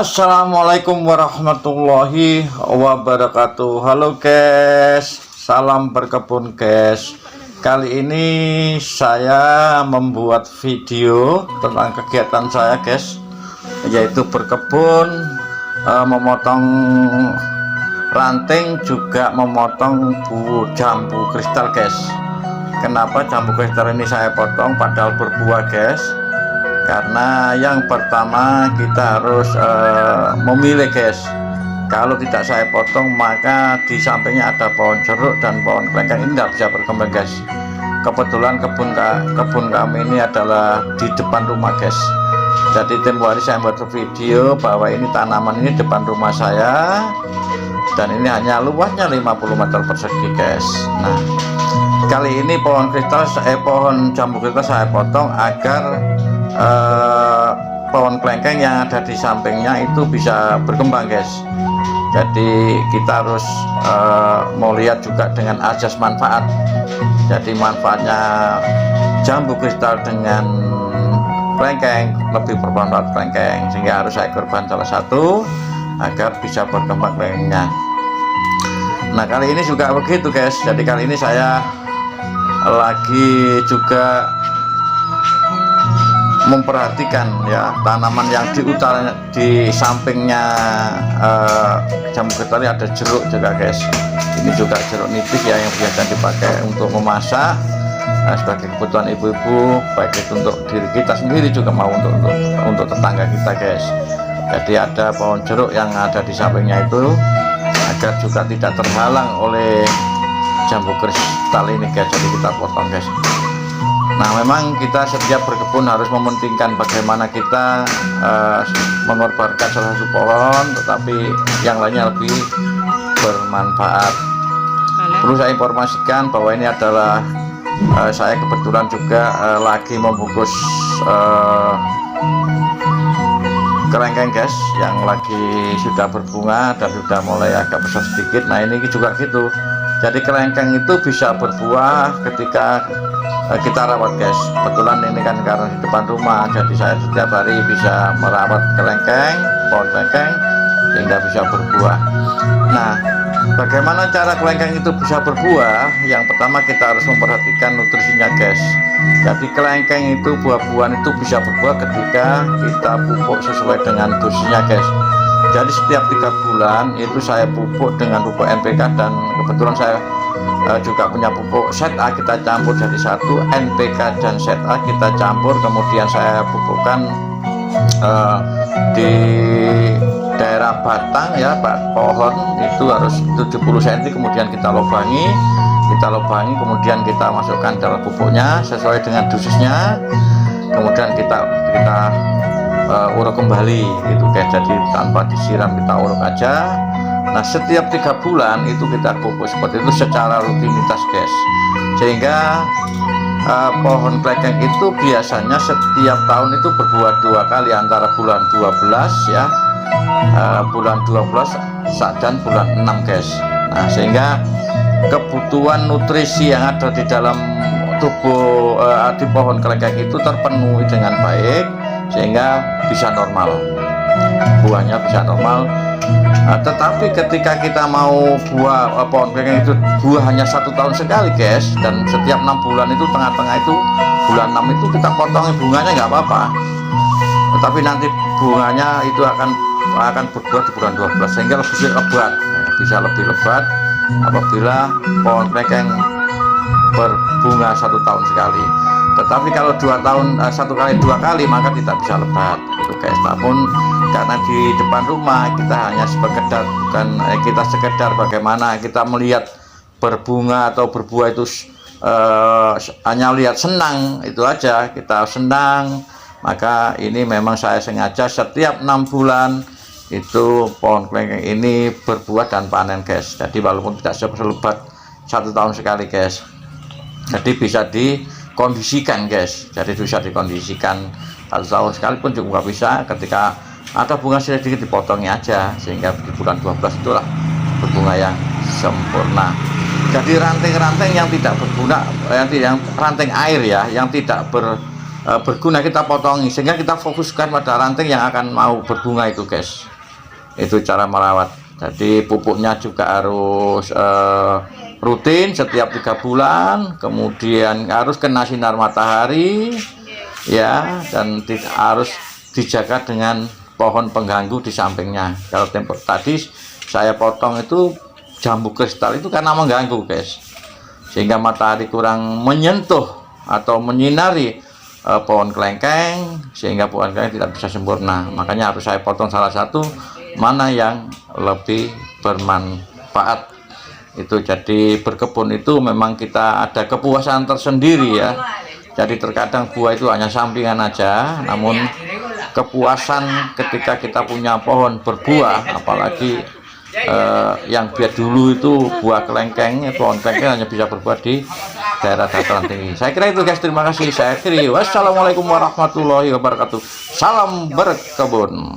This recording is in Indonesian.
Assalamualaikum warahmatullahi wabarakatuh. Halo guys, salam berkebun guys. Kali ini saya membuat video tentang kegiatan saya guys, yaitu berkebun, memotong ranting, juga memotong jambu kristal guys. Kenapa jambu kristal ini saya potong padahal berbuah guys? Karena yang pertama kita harus memilih guys. Kalau tidak saya potong, maka di sampingnya ada pohon jeruk dan pohon kelengkeng, ini tidak bisa berkembang guys. Kebetulan kebun kami ini adalah di depan rumah guys. Jadi tempo hari saya buat video bahwa ini tanaman ini depan rumah saya, dan ini hanya luasnya 50 meter persegi guys. Nah, kali ini pohon jambu kristal saya potong agar pohon kelengkeng yang ada di sampingnya itu bisa berkembang guys. Jadi kita harus mau lihat juga dengan asas manfaat. Jadi manfaatnya jambu kristal dengan kelengkeng lebih bermanfaat kelengkeng, sehingga harus saya korban salah satu agar bisa berkembang kelengkengnya. Nah, kali ini juga begitu guys. Jadi kali ini saya lagi juga memperhatikan ya tanaman yang di sampingnya jambu kristal ini ada jeruk juga guys. Ini juga jeruk nipis ya, yang biasa dipakai untuk memasak sebagai kebutuhan ibu-ibu, baik itu untuk diri kita sendiri juga mau untuk tetangga kita guys. Jadi ada pohon jeruk yang ada di sampingnya itu agar juga tidak terhalang oleh jambu kristal ini guys. Jadi kita potong guys. Nah, memang kita setiap berkebun harus mementingkan bagaimana kita mengorbankan salah satu pohon, tetapi yang lainnya lebih bermanfaat. Perlu saya informasikan bahwa ini adalah saya kebetulan juga lagi membungkus kelengkeng guys, yang lagi sudah berbunga dan sudah mulai agak besar sedikit. Nah, ini juga gitu. Jadi kelengkeng itu bisa berbuah ketika kita rawat guys. Kebetulan ini kan karena di depan rumah, jadi saya setiap hari bisa merawat pohon kelengkeng sehingga bisa berbuah. Nah, bagaimana cara kelengkeng itu bisa berbuah? Yang pertama kita harus memperhatikan nutrisinya guys. Jadi kelengkeng itu buah-buahan itu bisa berbuah ketika kita pupuk sesuai dengan dosisnya guys. Jadi setiap 3 bulan itu saya pupuk dengan pupuk NPK, dan kebetulan saya juga punya pupuk set A, kita campur jadi satu, NPK dan set A kita campur, kemudian saya pupukkan di daerah batang ya, pohon itu harus 70 cm, kemudian kita lubangi, kemudian kita masukkan dalam pupuknya sesuai dengan dosisnya, kemudian kita uruk kembali gitu guys. Jadi tanpa disiram, kita uruk aja. Nah, setiap 3 bulan itu kita pupuk seperti itu secara rutinitas guys, sehingga pohon kelengkeng itu biasanya setiap tahun itu berbuah 2 kali, antara bulan 12 ya, bulan 12 dan bulan 6 guys. Nah, sehingga kebutuhan nutrisi yang ada di dalam tubuh di pohon kelengkeng itu terpenuhi dengan baik, sehingga bisa normal, buahnya bisa normal. Tetapi ketika kita mau pohon kelengkeng itu buah hanya 1 tahun sekali guys, dan setiap 6 bulan itu tengah-tengah itu bulan 6 itu kita potongin bunganya nggak apa-apa, tetapi nanti bunganya itu akan berbuah di bulan 12 sehingga lebih lebat, bisa lebih lebat apabila pohon kelengkeng berbunga 1 tahun sekali. Tetapi kalau 2 tahun 1 kali 2 kali maka tidak bisa lebat itu guys. Namun karena di depan rumah kita hanya sekedar bagaimana kita melihat berbunga atau berbuah itu hanya lihat senang, itu aja kita senang, maka ini memang saya sengaja setiap 6 bulan itu pohon kelengkeng ini berbuah dan panen guys. Jadi walaupun tidak selebat 1 tahun sekali guys, jadi bisa dikondisikan guys. Jadi bisa dikondisikan 1 tahun sekalipun juga bisa. Ketika ada bunga sedikit dipotongnya aja, sehingga di bulan 12 itulah berbunga yang sempurna. Jadi ranting-ranting yang tidak berguna, yang ranting air ya, yang tidak berguna kita potongi, sehingga kita fokuskan pada ranting yang akan mau berbunga itu guys. Itu cara merawat. Jadi pupuknya juga harus rutin setiap 3 bulan, kemudian harus kena sinar matahari ya, dan harus dijaga dengan pohon pengganggu di sampingnya. Kalau tempo tadi saya potong itu jambu kristal itu karena mengganggu guys, sehingga matahari kurang menyentuh atau menyinari pohon kelengkeng, sehingga pohon kelengkeng tidak bisa sempurna. Makanya harus saya potong salah satu mana yang lebih bermanfaat. Itu jadi berkebun itu memang kita ada kepuasan tersendiri ya. Jadi terkadang buah itu hanya sampingan aja, namun kepuasan ketika kita punya pohon berbuah, apalagi yang biar dulu itu buah kelengkeng, pohon kelengkeng hanya bisa berbuah di daerah dataran tinggi. Saya kira itu guys, terima kasih. Saya akhiri. Wassalamualaikum warahmatullahi wabarakatuh. Salam berkebun.